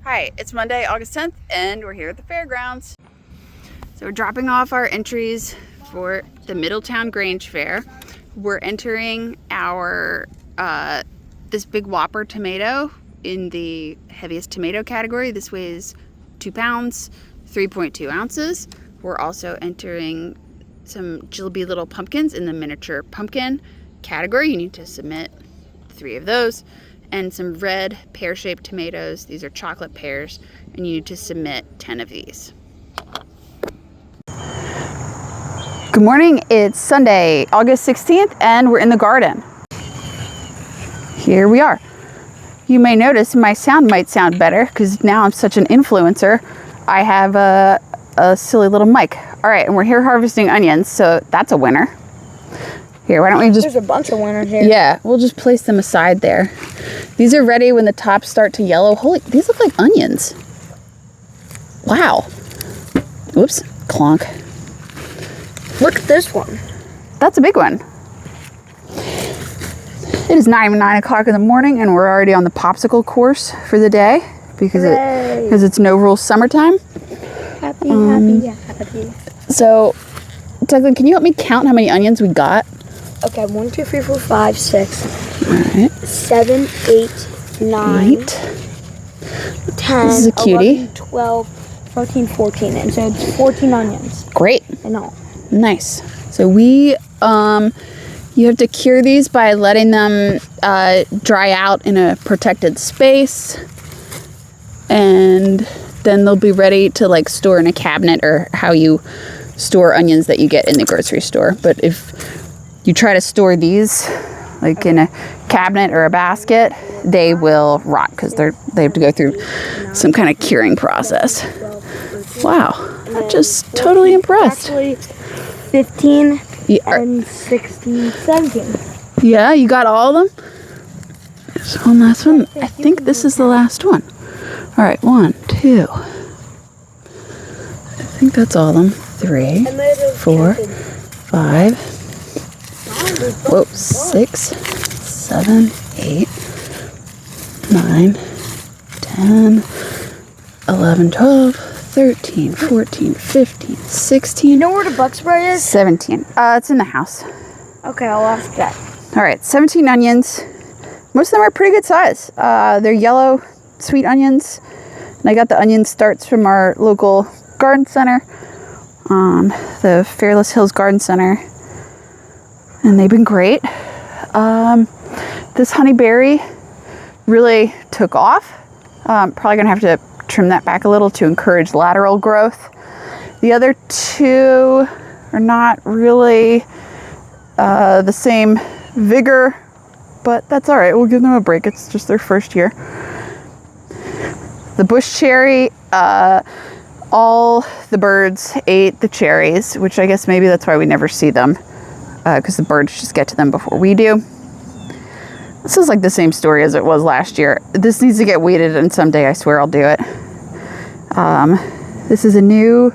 Hi, it's Monday, August 10th, and we're here at the fairgrounds. So we're dropping off our entries for the Middletown Grange Fair. We're entering our this big Whopper tomato in the heaviest tomato category. This weighs 2 pounds, 3.2 ounces. We're also entering some Jilby little pumpkins in the miniature pumpkin category. You need to submit 3 of those. And some red pear-shaped tomatoes. These are chocolate pears, and you need to submit 10 of these. Good morning, it's Sunday, August 16th, and we're in the garden. Here we are. You may notice my sound might sound better because now I'm such an influencer. I have a silly little mic. All right, and we're here harvesting onions, so that's a winner. Here, why don't we just... There's a bunch of winners here. Yeah, we'll just place them aside there. These are ready when the tops start to yellow. Holy, these look like onions. Wow. Whoops, clonk. Look at this one. That's a big one. It is not even 9 o'clock in the morning and we're already on the popsicle course for the day because it's no rules summertime. Happy. So, Declan, can you help me count how many onions we got? Okay, 1, 2, 3, 4, 5, 6, All right. 7, 8, 9, 10, This is a cutie. 11, 12, 13, 14. And so it's 14 onions. Great. In all. Nice. So we, you have to cure these by letting them dry out in a protected space. And then they'll be ready to like store in a cabinet or how you store onions that you get in the grocery store. But if you try to store these like in a cabinet or a basket, they will rot because they have to go through some kind of curing process. Wow, I'm just totally impressed. Actually, 15 and 16, 17. Yeah, you got all of them? There's one last one. I think this is the last one. All right, 1, 2. I think that's all of them. 3, 4, 5. Whoa, 6, 7, 8, 9, 10, 11, 12, 13, 14, 15, 16. You know where the bug spray is? 17. It's in the house. Okay, I'll ask that. All right, 17 onions. Most of them are pretty good size. They're yellow, sweet onions. And I got the onion starts from our local garden center, the Fairless Hills Garden Center. And they've been great. This honeyberry really took off. Probably gonna have to trim that back a little to encourage lateral growth. The other 2 are not really the same vigor, but that's all right. We'll give them a break. It's just their first year. The bush cherry, all the birds ate the cherries, which I guess maybe that's why we never see them. Because the birds just get to them before we do. This is like the same story as it was last year. This needs to get weeded and someday I swear I'll do it. This is a new,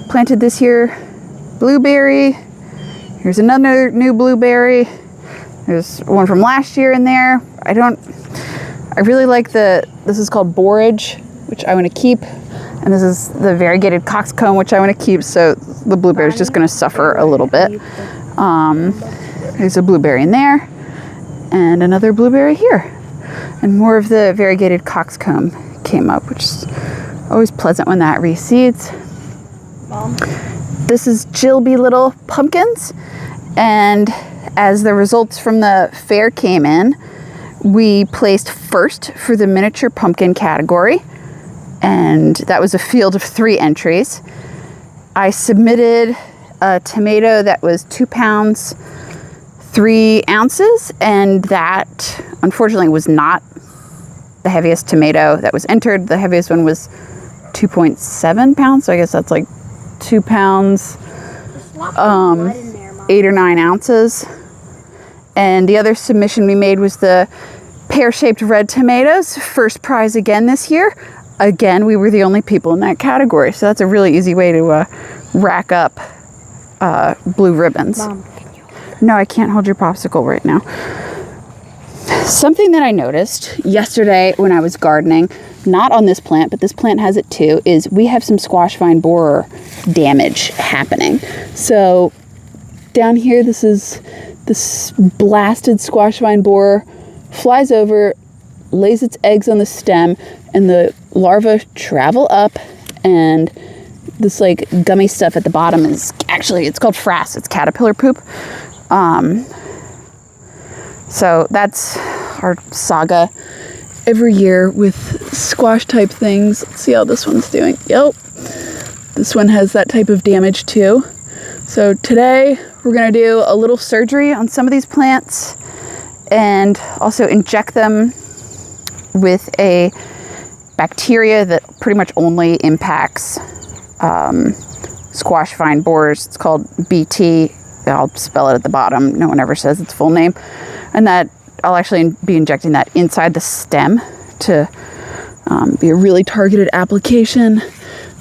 planted this year, blueberry. Here's another new blueberry. There's one from last year in there. I really like this is called borage, which I want to keep. And this is the variegated coxcomb, which I want to keep. So the blueberry is just going to suffer a little bit. There's a blueberry in there and another blueberry here, and more of the variegated coxcomb came up, which is always pleasant when that reseeds. This is Jilby little pumpkins, and as the results from the fair came in, we placed first for the miniature pumpkin category, and that was a field of 3 entries. I submitted a tomato that was 2 pounds, 3 ounces, and that unfortunately was not the heaviest tomato that was entered. The heaviest one was 2.7 pounds, so I guess that's like 2 pounds, 8 or 9 ounces. And the other submission we made was the pear-shaped red tomatoes, first prize again this year. Again, we were the only people in that category, so that's a really easy way to rack up blue ribbons. Mom, No, I can't hold your popsicle right now. Something that I noticed yesterday when I was gardening, not on this plant, but this plant has it too, is we have some squash vine borer damage happening. So down here, this blasted squash vine borer flies over, lays its eggs on the stem, and the larvae travel up, and this like gummy stuff at the bottom is actually, it's called frass. It's caterpillar poop. So that's our saga every year with squash type things. Let's see how this one's doing. Yep. This one has that type of damage too. So today we're going to do a little surgery on some of these plants and also inject them with a bacteria that pretty much only impacts squash vine borers. It's called BT. I'll spell it at the bottom. No one ever says its full name. And that I'll actually be injecting that inside the stem to be a really targeted application.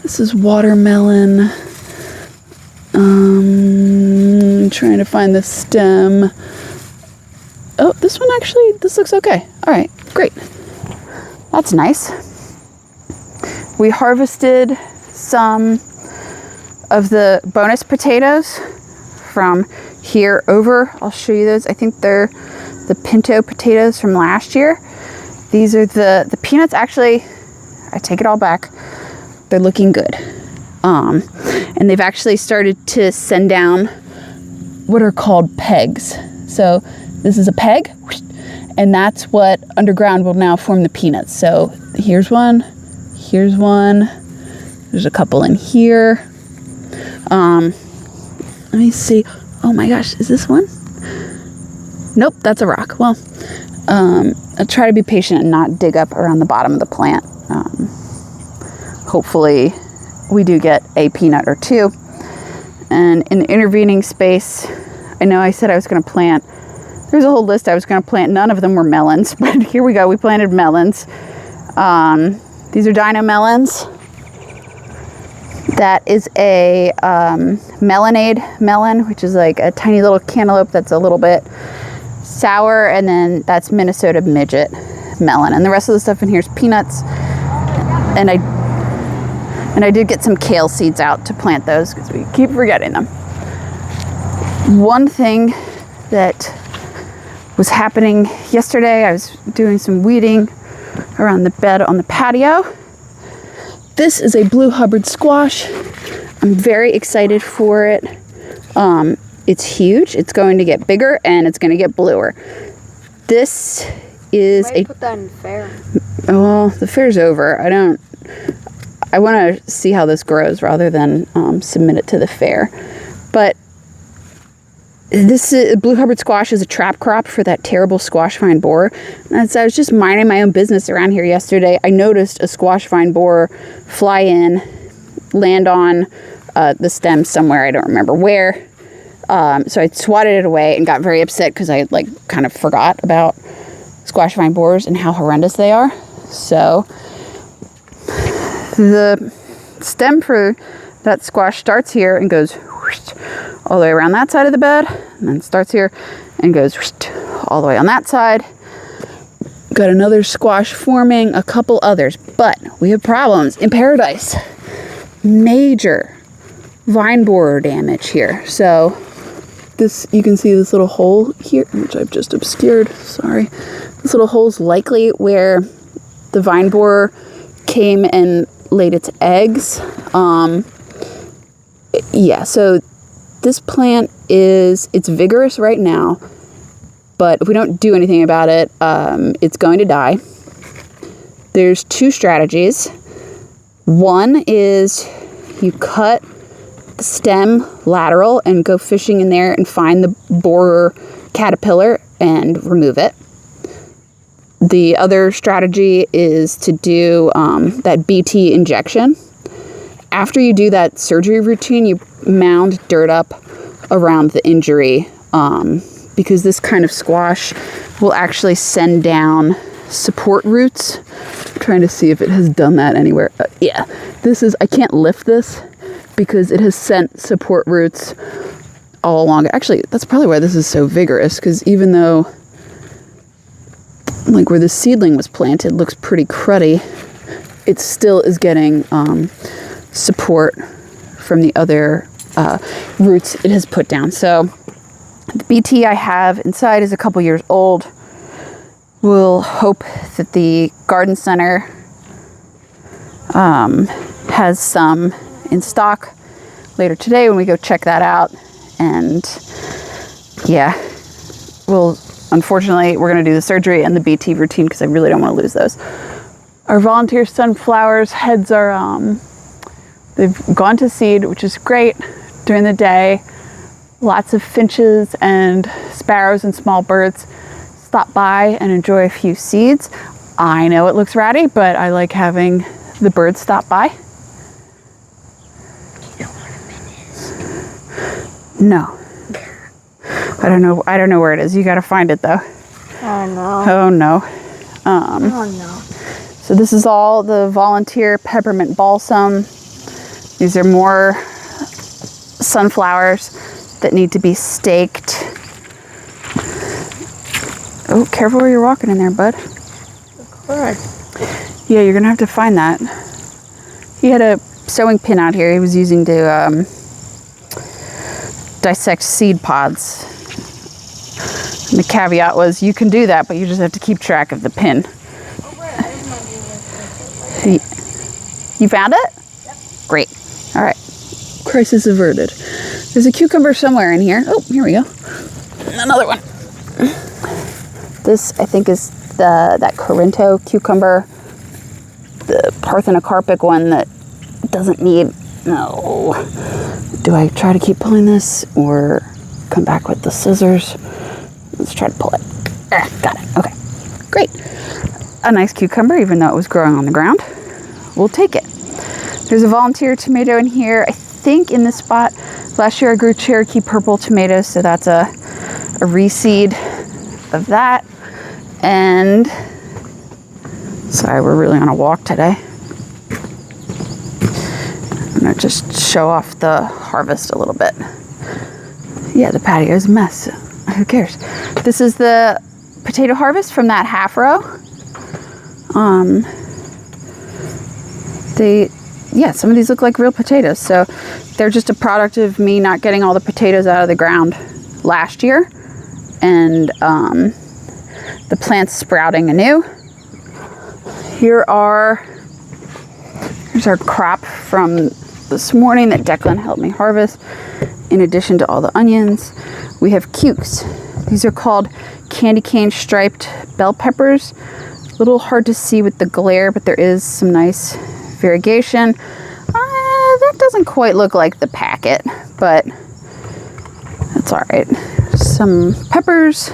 This is watermelon. Trying to find the stem. Oh, this one actually, this looks okay. All right, great. That's nice. We harvested some of the bonus potatoes from here over. I'll show you those. I think they're the pinto potatoes from last year. These are the peanuts. Actually, I take it all back. They're looking good. And they've actually started to send down what are called pegs. So this is a peg, and that's what underground will now form the peanuts. So here's one, there's a couple in here. Let me see. Oh my gosh, is this one? Nope, that's a rock. Well, I'll try to be patient and not dig up around the bottom of the plant. Hopefully we do get a peanut or two. And in the intervening space, I know I said I was going to plant, there's a whole list I was going to plant. None of them were melons, but here we go. We planted melons. These are dino melons. That is a melonade melon, which is like a tiny little cantaloupe that's a little bit sour, and then that's Minnesota midget melon. And the rest of the stuff in here is peanuts. And I did get some kale seeds out to plant those because we keep forgetting them. One thing that was happening yesterday, I was doing some weeding around the bed on the patio. This is a blue Hubbard squash. I'm very excited for it. It's huge. It's going to get bigger and it's going to get bluer. This is put that in the fair. Oh, the fair's over. I want to see how this grows rather than submit it to the fair. But this blue Hubbard squash is a trap crop for that terrible squash vine borer. And as I was just minding my own business around here yesterday, I noticed a squash vine borer fly in, land on the stem somewhere. I don't remember where. So I swatted it away and got very upset because I kind of forgot about squash vine borers and how horrendous they are. So the stem for that squash starts here and goes all the way around that side of the bed, and then starts here and goes all the way on that side. Got another squash forming, a couple others, but we have problems in paradise. Major vine borer damage here. So this, you can see this little hole here, which I've just obscured, sorry. This little hole's likely where the vine borer came and laid its eggs. Yeah, so this plant it's vigorous right now, but if we don't do anything about it, it's going to die. There's two strategies. One is you cut the stem lateral and go fishing in there and find the borer caterpillar and remove it. The other strategy is to do that BT injection. After you do that surgery routine, you mound dirt up around the injury because this kind of squash will actually send down support roots. I'm trying to see if it has done that anywhere. Yeah, I can't lift this because it has sent support roots all along. Actually, that's probably why this is so vigorous, because even though like where the seedling was planted looks pretty cruddy, it still is getting support from the other roots it has put down. So the BT I have inside is a couple years old. We'll hope that the garden center has some in stock later today when we go check that out. And yeah, unfortunately, we're going to do the surgery and the BT routine because I really don't want to lose those. Our volunteer sunflowers heads are, they've gone to seed, which is great during the day. Lots of finches and sparrows and small birds stop by and enjoy a few seeds. I know it looks ratty, but I like having the birds stop by. No. I don't know where it is. You got to find it though. Oh no. Oh no. Oh no. So this is all the volunteer peppermint balsam. These are more sunflowers that need to be staked. Oh, careful where you're walking in there, bud. Good. Yeah, you're gonna have to find that. He had a sewing pin out here he was using to dissect seed pods. And the caveat was you can do that, but you just have to keep track of the pin. You found it? Yep. Great. All right. Crisis averted. There's a cucumber somewhere in here. Oh, here we go. Another one. This, I think, is that Corinto cucumber, the parthenocarpic one that doesn't need. No. Do I try to keep pulling this or come back with the scissors? Let's try to pull it. Got it. Okay. Great. A nice cucumber, even though it was growing on the ground. We'll take it. There's a volunteer tomato in here. I think in this spot, last year I grew Cherokee purple tomatoes, so that's a reseed of that. And sorry, we're really on a walk today. I'm gonna just show off the harvest a little bit. Yeah, the patio's a mess. Who cares? This is the potato harvest from that half row. Some of these look like real potatoes. So they're just a product of me not getting all the potatoes out of the ground last year. And the plants sprouting anew. Here's our crop from this morning that Declan helped me harvest. In addition to all the onions, we have cukes. These are called candy cane striped bell peppers. A little hard to see with the glare, but there is some nice variegation. That doesn't quite look like the packet, but that's all right. Some peppers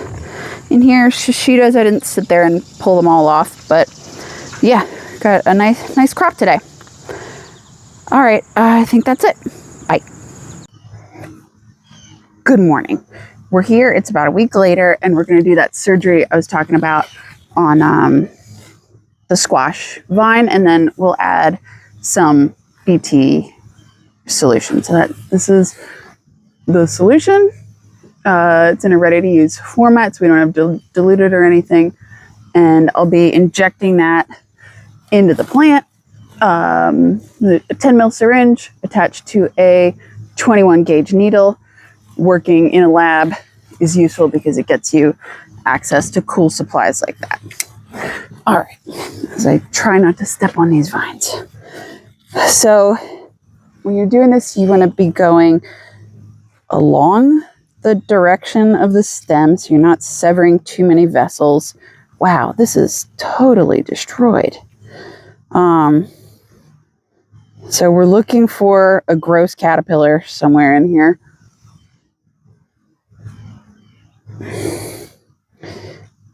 in here, shishitos. I didn't sit there and pull them all off, but yeah, got a nice crop today. All right, I think that's it. Bye. Good morning. We're here. It's about a week later, and we're going to do that surgery I was talking about on the squash vine, and then we'll add some BT solution. So this is the solution. It's in a ready-to-use format, so we don't have to dilute it or anything. And I'll be injecting that into the plant. A 10 mil syringe attached to a 21 gauge needle. Working in a lab is useful because it gets you access to cool supplies like that. All right, as I try not to step on these vines. So when you're doing this, you want to be going along the direction of the stem so you're not severing too many vessels. Wow, this is totally destroyed. So we're looking for a gross caterpillar somewhere in here.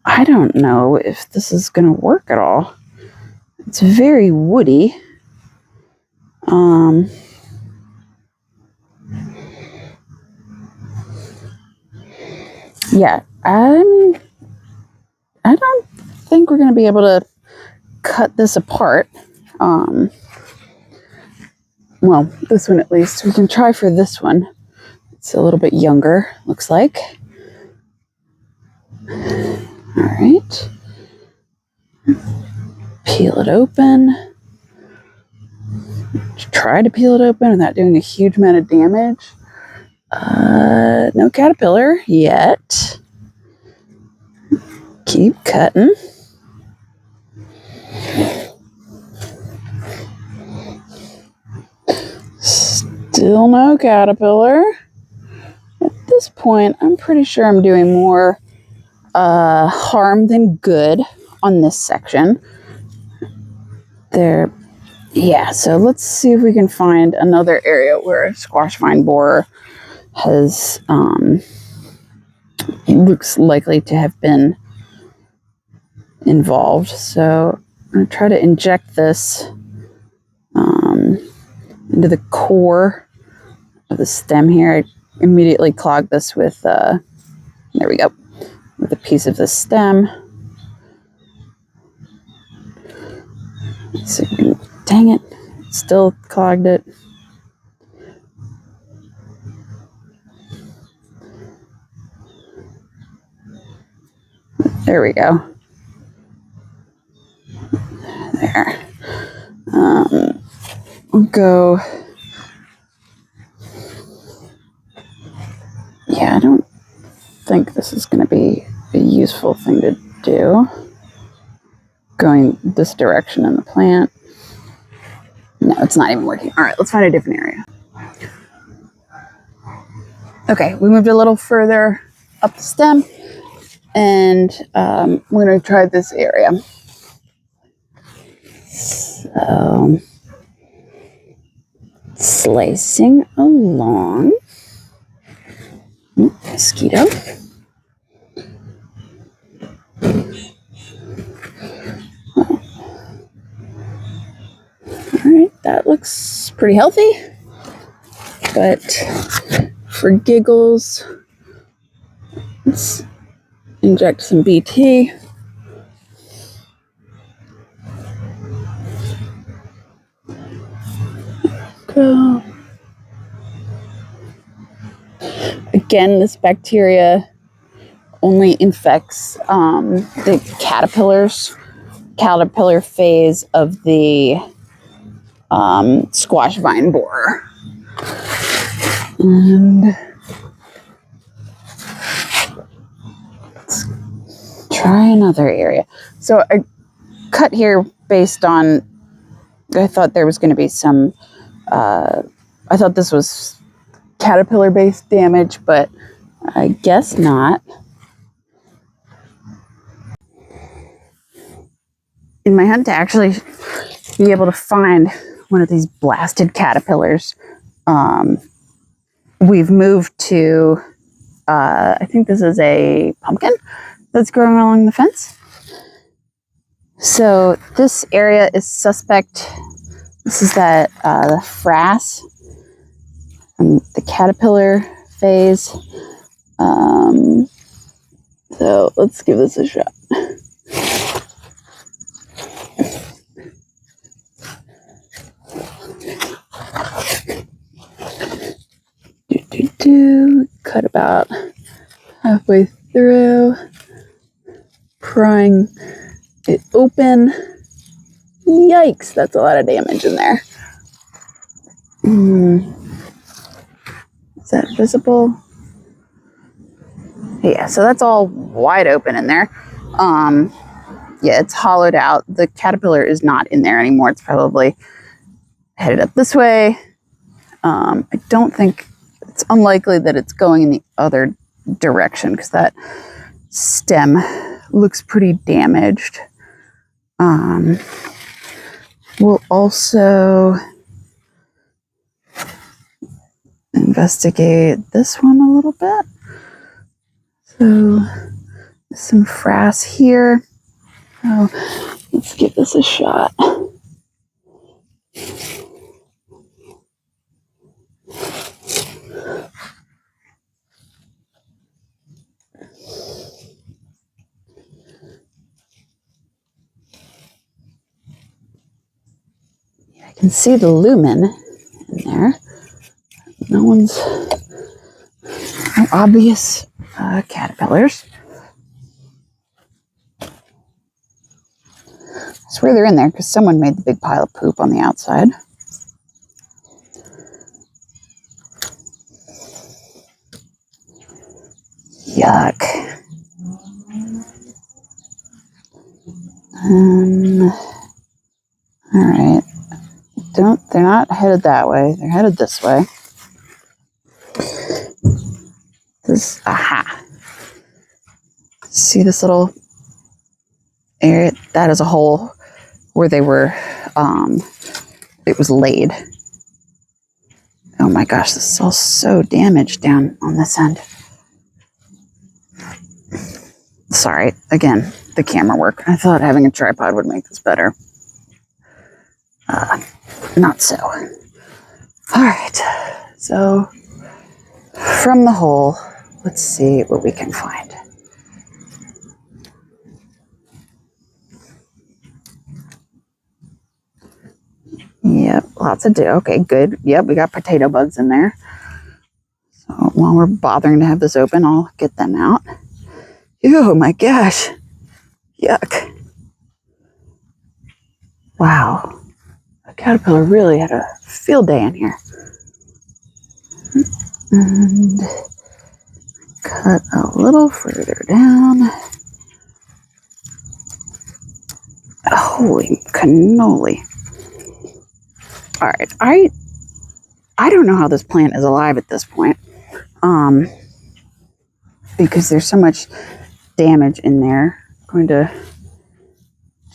I don't know if this is going to work at all. It's very woody. Yeah, I don't think we're going to be able to cut this apart. Well, this one at least. We can try for this one. It's a little bit younger, looks like. All right. Peel it open. Try to peel it open without doing a huge amount of damage. No caterpillar yet. Keep cutting. Still no caterpillar. At this point, I'm pretty sure I'm doing more harm than good on this section. There, yeah, so let's see if we can find another area where a squash vine borer has, looks likely to have been involved. So I'm going to try to inject this into the core of the stem here. I immediately clogged this with, there we go, with a piece of the stem. So, dang it, still clogged it. There we go. There. We'll go. Yeah, I don't think this is going to be a useful thing to do. Going this direction in the plant. No, it's not even working. All right, let's find a different area. Okay, we moved a little further up the stem, and we're going to try this area. So, slicing along. Ooh, mosquito. Alright, that looks pretty healthy, but for giggles, let's inject some BT. Go. Again, this bacteria only infects the caterpillar phase of the squash vine borer. And let's try another area. So I cut here based on, I thought there was going to be some, I thought this was caterpillar based damage, but I guess not. In my hunt to actually be able to find one of these blasted caterpillars, we've moved to, I think this is a pumpkin that's growing along the fence. So this area is suspect. This is that the frass and the caterpillar phase. So let's give this a shot. Cut about halfway through, prying it open. Yikes, that's a lot of damage in there. Is that visible? Yeah, so that's all wide open in there. Yeah, it's hollowed out. The caterpillar is not in there anymore. It's probably headed up this way. I don't think, it's unlikely that it's going in the other direction because that stem looks pretty damaged. We'll also investigate this one a little bit. So some frass here. Oh, let's give this a shot. I can see the lumen in there. No obvious swear they're in there because someone made the big pile of poop on the outside. Yuck. All right. They're not headed that way. They're headed this way. Aha. See this little area? That is a hole where they were, it was laid. Oh my gosh, this is all so damaged down on this end. Sorry, again, the camera work. I thought having a tripod would make this better. Not so. All right, so from the hole, let's see what we can find. Yep, lots of okay, good. Yep, we got potato bugs in there. So while we're bothering to have this open, I'll get them out. Oh my gosh. Yuck. Wow. A caterpillar really had a field day in here. And cut a little further down. Holy cannoli. All right, I don't know how this plant is alive at this point, because there's so much damage in there. I'm going to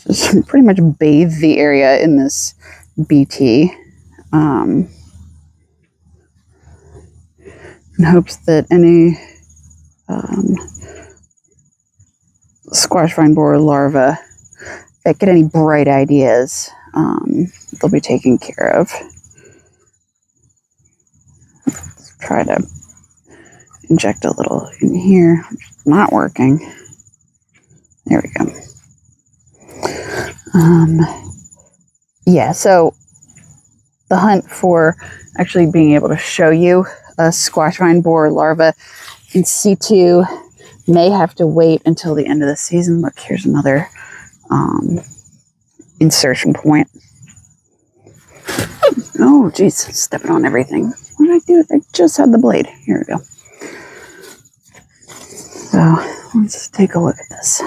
just pretty much bathe the area in this BT, in hopes that any squash vine borer larvae that get any bright ideas, they'll be taken care of. Let's try to inject a little in here. Not working. There we go. Yeah, so the hunt for actually being able to show you a squash vine borer larva in situ may have to wait until the end of the season. Look, here's another insertion point. Oh, geez, stepping on everything. What did I do? I just had the blade. Here we go. So let's take a look at this.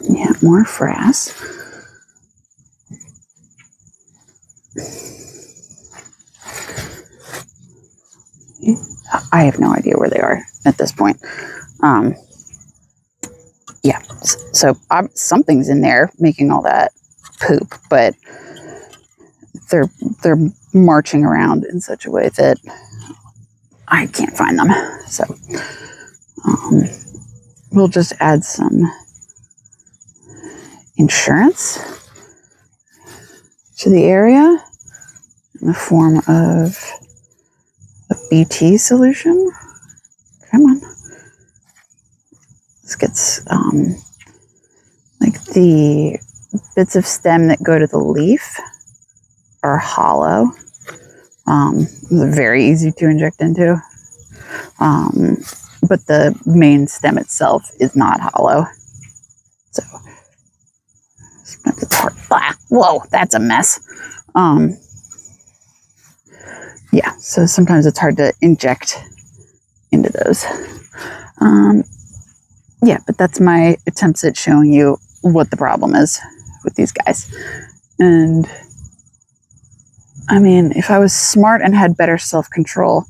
Yeah, more frass. I have no idea where they are at this point. Yeah, so something's in there making all that poop, but they're marching around in such a way that I can't find them. So we'll just add some insurance to the area in the form of a BT solution. Come on. This gets like the bits of stem that go to the leaf are hollow. They're very easy to inject into. But the main stem itself is not hollow. So it's hard. Whoa, that's a mess. Yeah, so sometimes it's hard to inject into those. Yeah, but that's my attempts at showing you what the problem is with these guys. And I mean, if I was smart and had better self-control,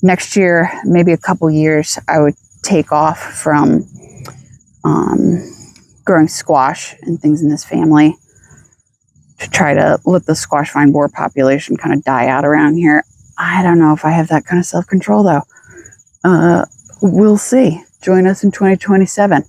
next year, maybe a couple years, I would take off from growing squash and things in this family to try to let the squash vine borer population kind of die out around here. I don't know if I have that kind of self-control, though. We'll see. Join us in 2027.